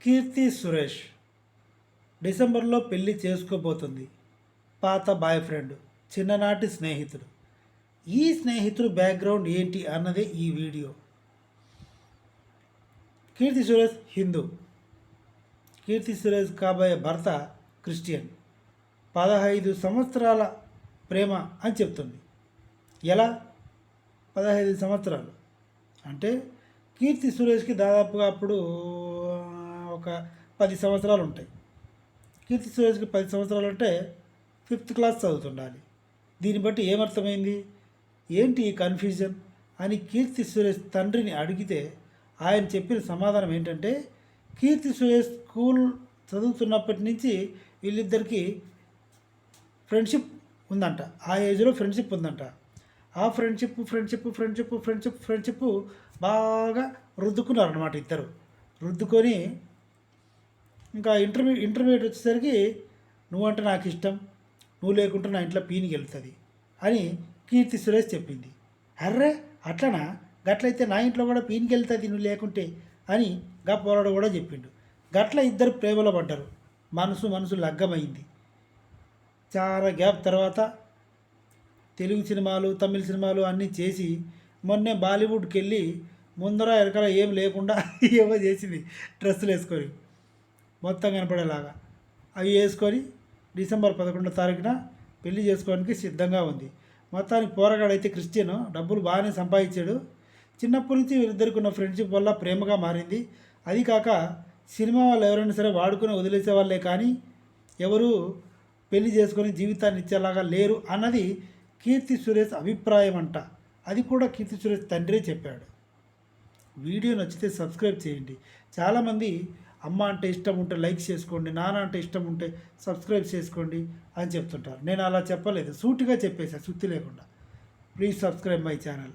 కీర్తి సురేష్ డిసెంబర్లో పెళ్లి చేసుకోబోతుంది. పాత బాయ్ ఫ్రెండ్, చిన్ననాటి స్నేహితుడు. ఈ స్నేహితుడు బ్యాక్గ్రౌండ్ ఏంటి అన్నదే ఈ వీడియో. కీర్తి సురేష్ హిందూ. కీర్తి సురేష్ కాబోయే భర్త క్రిస్టియన్. 15 సంవత్సరాల ప్రేమ అని చెప్తుంది. ఎలా 15 సంవత్సరాలు అంటే కీర్తి సురేష్కి దాదాపుగా అప్పుడు ఒక 10 సంవత్సరాలు ఉంటాయి. కీర్తి సురేష్కి 10 సంవత్సరాలు అంటే 5th క్లాస్ చదువుతుండాలి. దీన్ని బట్టి ఏమర్థమైంది, ఏంటి ఈ కన్ఫ్యూజన్ అని కీర్తి సురేష్ తండ్రిని అడిగితే ఆయన చెప్పిన సమాధానం ఏంటంటే, కీర్తి సురేష్ స్కూల్ చదువుతున్నప్పటి నుంచి వీళ్ళిద్దరికీ ఫ్రెండ్షిప్ ఉందంట. ఆ ఏజ్లో ఫ్రెండ్షిప్ ఉందంట. ఆ ఫ్రెండ్షిప్ బాగా రుద్దుకున్నారనమాట ఇద్దరు. రుద్దుకొని ఇంకా ఇంటర్మీడియట్ వచ్చేసరికి నువ్వంటే నాకు ఇష్టం, నువ్వు లేకుంటే నా ఇంట్లో పీనికి వెళ్తుంది అని కీర్తి సురేష్ చెప్పింది. అర్రే అట్లనా, గట్లయితే నా ఇంట్లో కూడా పీనికి వెళ్తుంది నువ్వు లేకుంటే అని పోరాడు కూడా చెప్పిండు. గట్ల ఇద్దరు ప్రేమలో పడ్డారు. మనసు లగ్గమైంది. చాలా గ్యాప్ తర్వాత తెలుగు సినిమాలు, తమిళ సినిమాలు అన్నీ చేసి మొన్నే బాలీవుడ్కి వెళ్ళి ముందర వెనకాల ఏం లేకుండా ఏమో చేసింది. డ్రెస్సులు వేసుకొని మొత్తం కనపడేలాగా అవి వేసుకొని డిసెంబర్ 11వ తారీఖున పెళ్లి చేసుకోవడానికి సిద్ధంగా ఉంది. మొత్తానికి పోరగాడైతే క్రిస్టియన్, డబ్బులు బాగానే సంపాదించాడు. చిన్నప్పటి నుంచి వీరిద్దరికి ఉన్న ఫ్రెండ్షిప్ వల్ల ప్రేమగా మారింది. అది కాక సినిమా వాళ్ళు ఎవరైనా సరే వాడుకొని వదిలేసే వాళ్ళే కానీ ఎవరు పెళ్లి చేసుకొని జీవితాన్ని ఇచ్చేలాగా లేరు అన్నది కీర్తి సురేష్ అభిప్రాయం అంట. అది కూడా కీర్తి సురేష్ తండ్రి చెప్పాడు. వీడియో నచ్చితే సబ్స్క్రైబ్ చేయండి. చాలామంది అమ్మ అంటే ఇష్టం ఉంటే లైక్ చేసుకోండి, నాన్న అంటే ఇష్టం ఉంటే సబ్స్క్రైబ్ చేసుకోండి అని చెప్తుంటారు. నేను అలా చెప్పలేదు, సూటిగా చెప్పేసా, సుత్తి లేకుండా. Please subscribe my channel.